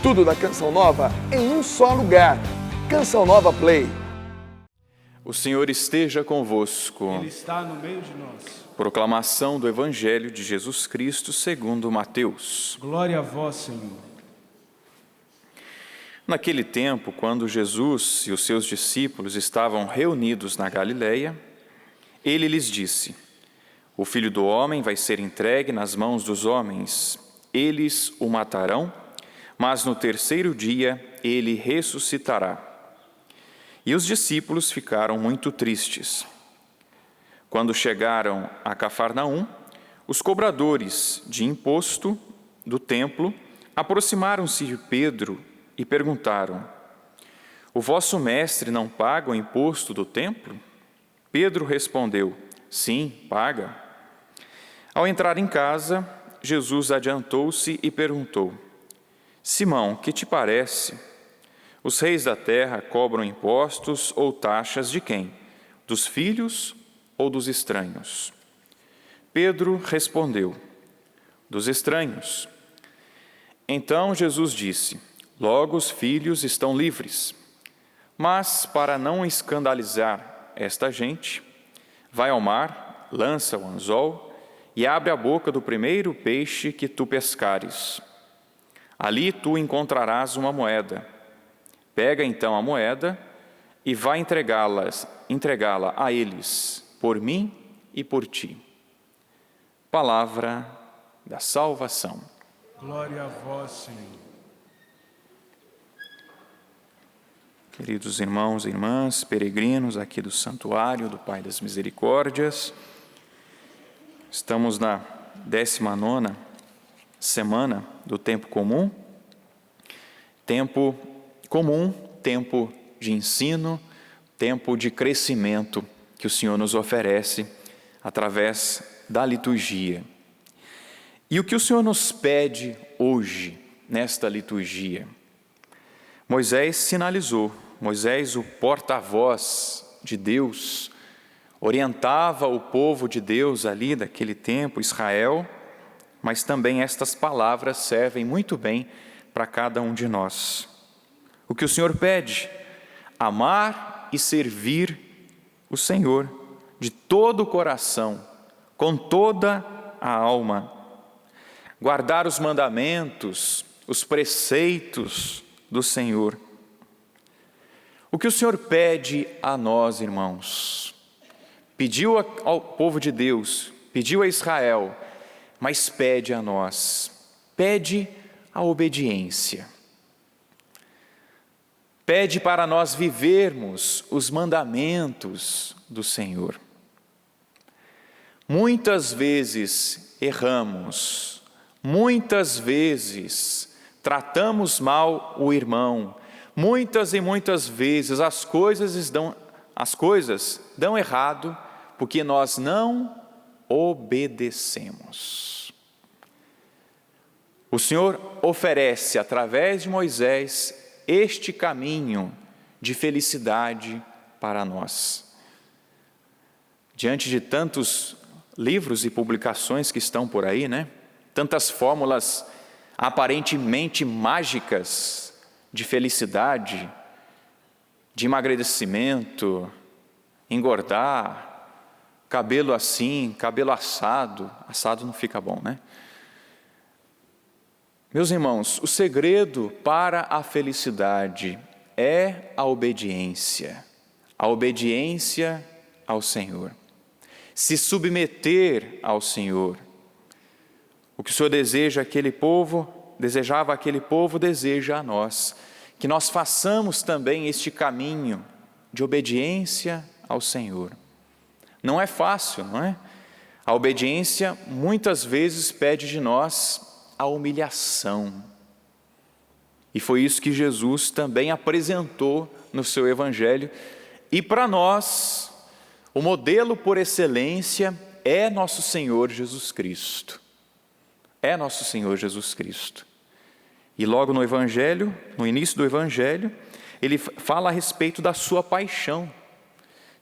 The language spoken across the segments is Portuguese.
Tudo da Canção Nova em um só lugar. Canção Nova Play. O Senhor esteja convosco. Ele está no meio de nós. Proclamação do Evangelho de Jesus Cristo segundo Mateus. Glória a vós, Senhor. Naquele tempo, quando Jesus e os seus discípulos estavam reunidos na Galileia, ele lhes disse: O Filho do Homem vai ser entregue nas mãos dos homens. Eles o matarão, mas no terceiro dia ele ressuscitará. E os discípulos ficaram muito tristes. Quando chegaram a Cafarnaum, os cobradores de imposto do templo aproximaram-se de Pedro e perguntaram: O vosso mestre não paga o imposto do templo? Pedro respondeu: Sim, paga. Ao entrar em casa, Jesus adiantou-se e perguntou: Simão, que te parece? Os reis da terra cobram impostos ou taxas de quem? Dos filhos ou dos estranhos? Pedro respondeu: Dos estranhos. Então Jesus disse: Logo os filhos estão livres. Mas, para não escandalizar esta gente, vai ao mar, lança o anzol e abre a boca do primeiro peixe que tu pescares. Ali tu encontrarás uma moeda. Pega então a moeda e vai entregá-la a eles, por mim e por ti. Palavra da salvação. Glória a vós, Senhor. Queridos irmãos e irmãs, peregrinos aqui do Santuário do Pai das Misericórdias, estamos na 19ª semana do tempo comum. Tempo comum, tempo de ensino, tempo de crescimento que o Senhor nos oferece através da liturgia. E o que o Senhor nos pede hoje, nesta liturgia? Moisés sinalizou, Moisés, o porta-voz de Deus, orientava o povo de Deus ali daquele tempo, Israel, mas também estas palavras servem muito bem para cada um de nós. O que o Senhor pede? Amar e servir o Senhor de todo o coração, com toda a alma. Guardar os mandamentos, os preceitos do Senhor. O que o Senhor pede a nós, irmãos? Pediu ao povo de Deus, pediu a Israel, mas pede a nós. Pede a obediência. Pede para nós vivermos os mandamentos do Senhor. Muitas vezes erramos, muitas vezes tratamos mal o irmão, muitas e muitas vezes as coisas dão errado porque nós não obedecemos. O Senhor oferece através de Moisés este caminho de felicidade para nós. Diante de tantos livros e publicações que estão por aí, tantas fórmulas aparentemente mágicas de felicidade, de emagrecimento, engordar, cabelo assim, cabelo assado. Assado não fica bom, Meus irmãos, o segredo para a felicidade é a obediência ao Senhor. Se submeter ao Senhor. O que o Senhor desejava aquele povo, deseja a nós. Que nós façamos também este caminho de obediência ao Senhor. Não é fácil, não é? A obediência muitas vezes pede de nós a humilhação. E foi isso que Jesus também apresentou no seu Evangelho. E para nós, o modelo por excelência é nosso Senhor Jesus Cristo. É nosso Senhor Jesus Cristo. E logo no Evangelho, no início do Evangelho, ele fala a respeito da sua paixão.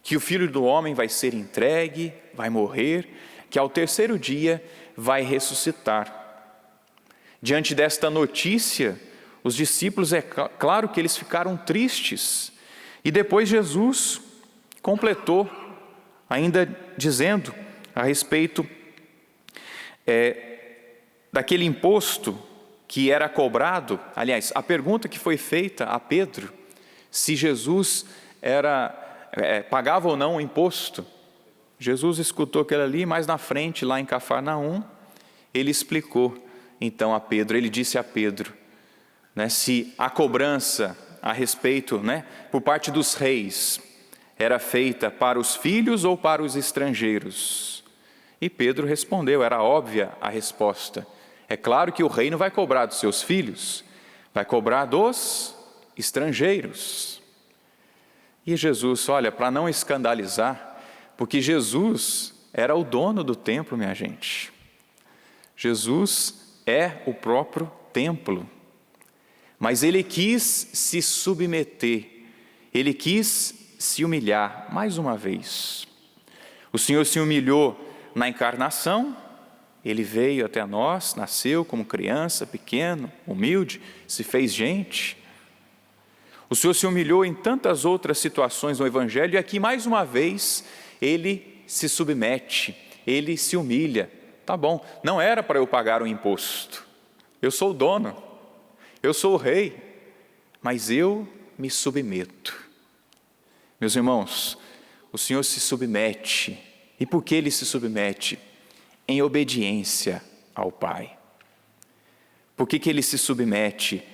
Que o Filho do Homem vai ser entregue, vai morrer, que ao terceiro dia vai ressuscitar. Diante desta notícia, os discípulos, é claro que eles ficaram tristes. E depois Jesus completou, ainda dizendo a respeito daquele imposto que era cobrado. Aliás, a pergunta que foi feita a Pedro, se Jesus pagava ou não o imposto. Jesus escutou aquilo ali, mas na frente, lá em Cafarnaum, ele explicou então a Pedro, ele disse a Pedro, né, se a cobrança a respeito, né, por parte dos reis, era feita para os filhos ou para os estrangeiros. E Pedro respondeu, era óbvia a resposta. É claro que o rei não vai cobrar dos seus filhos, vai cobrar dos estrangeiros. E Jesus, olha, para não escandalizar, porque Jesus era o dono do templo, minha gente. Jesus é o próprio templo. Mas ele quis se submeter, ele quis se humilhar mais uma vez. O Senhor se humilhou na encarnação, ele veio até nós, nasceu como criança, pequeno, humilde, se fez gente. O Senhor se humilhou em tantas outras situações no Evangelho, e aqui mais uma vez ele se submete, ele se humilha. Tá bom, não era para eu pagar o imposto, eu sou o dono, eu sou o rei, mas eu me submeto. Meus irmãos, o Senhor se submete. E por que ele se submete? Em obediência ao Pai. Por que ele se submete?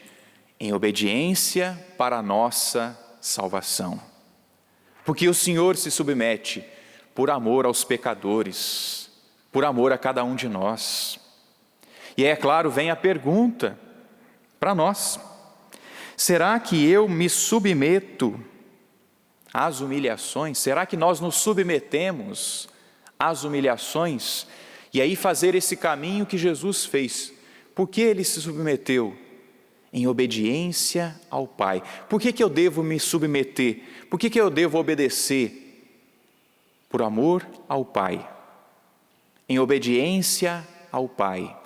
Em obediência para a nossa salvação. Porque o Senhor se submete por amor aos pecadores, por amor a cada um de nós. E é claro, vem a pergunta para nós: será que eu me submeto às humilhações? Será que nós nos submetemos às humilhações? E aí fazer esse caminho que Jesus fez. Por que ele se submeteu? Em obediência ao Pai. Por que eu devo me submeter? Por que eu devo obedecer? Por amor ao Pai. Em obediência ao Pai.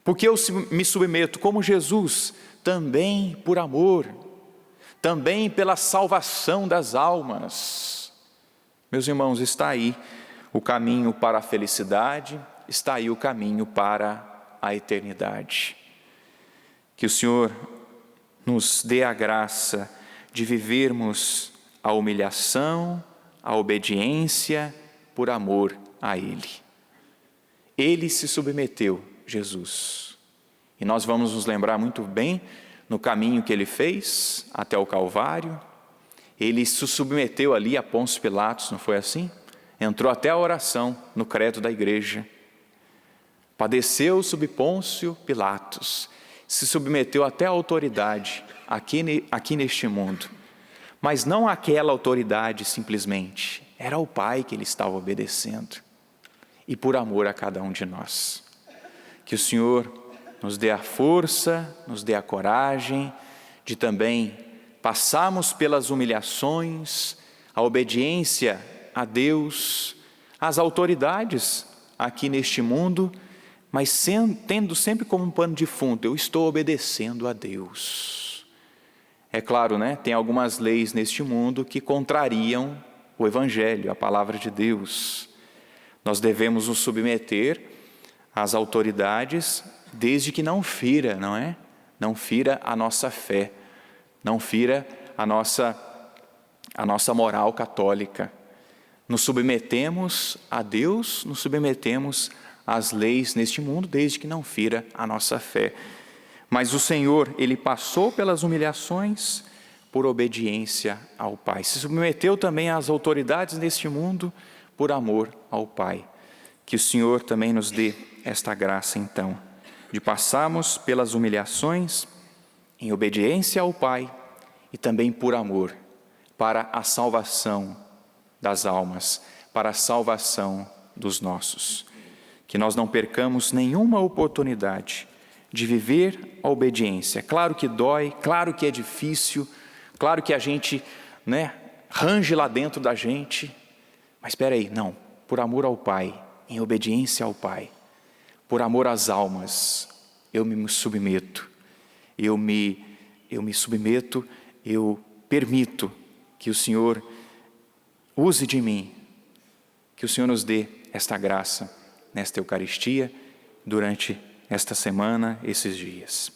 Porque eu me submeto como Jesus, também por amor, também pela salvação das almas. Meus irmãos, está aí o caminho para a felicidade, está aí o caminho para a eternidade. Que o Senhor nos dê a graça de vivermos a humilhação, a obediência por amor a Ele. Ele se submeteu, Jesus. E nós vamos nos lembrar muito bem no caminho que ele fez até o Calvário. Ele se submeteu ali a Pôncio Pilatos, não foi assim? Entrou até a oração no credo da igreja. Padeceu sob Pôncio Pilatos. Se submeteu até a autoridade aqui neste mundo. Mas não aquela autoridade simplesmente. Era o Pai que ele estava obedecendo. E por amor a cada um de nós. Que o Senhor nos dê a força, nos dê a coragem de também passarmos pelas humilhações, a obediência a Deus, às autoridades aqui neste mundo, mas tendo sempre como um pano de fundo, eu estou obedecendo a Deus. É claro, né? Tem algumas leis neste mundo que contrariam o Evangelho, a palavra de Deus. Nós devemos nos submeter às autoridades, desde que não fira, não é? Não fira a nossa fé, não fira a nossa moral católica. Nos submetemos a Deus, nos submetemos às leis neste mundo, desde que não fira a nossa fé. Mas o Senhor, ele passou pelas humilhações por obediência ao Pai. Se submeteu também às autoridades neste mundo por amor ao Pai. Que o Senhor também nos dê esta graça, então, de passarmos pelas humilhações em obediência ao Pai e também por amor, para a salvação das almas, para a salvação dos nossos. Que nós não percamos nenhuma oportunidade de viver a obediência. Claro que dói, claro que é difícil, claro que a gente, range lá dentro da gente, mas espera aí, não, por amor ao Pai, em obediência ao Pai, por amor às almas, eu me submeto, eu me submeto, eu permito que o Senhor use de mim, que o Senhor nos dê esta graça nesta Eucaristia, durante esta semana, esses dias.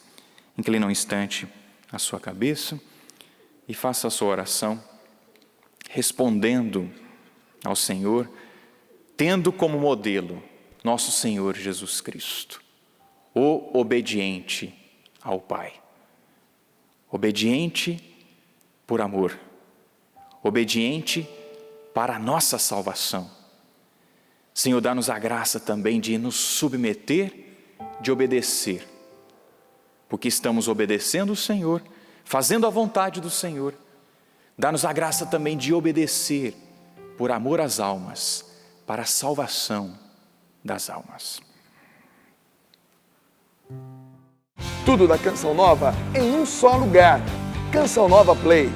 Inclina um instante a sua cabeça e faça a sua oração, respondendo ao Senhor, tendo como modelo nosso Senhor Jesus Cristo, o obediente ao Pai. Obediente por amor, obediente para a nossa salvação. Senhor, dá-nos a graça também de nos submeter, de obedecer, porque estamos obedecendo o Senhor, fazendo a vontade do Senhor. Dá-nos a graça também de obedecer por amor às almas, para a salvação das almas. Tudo da Canção Nova em um só lugar. Canção Nova Play.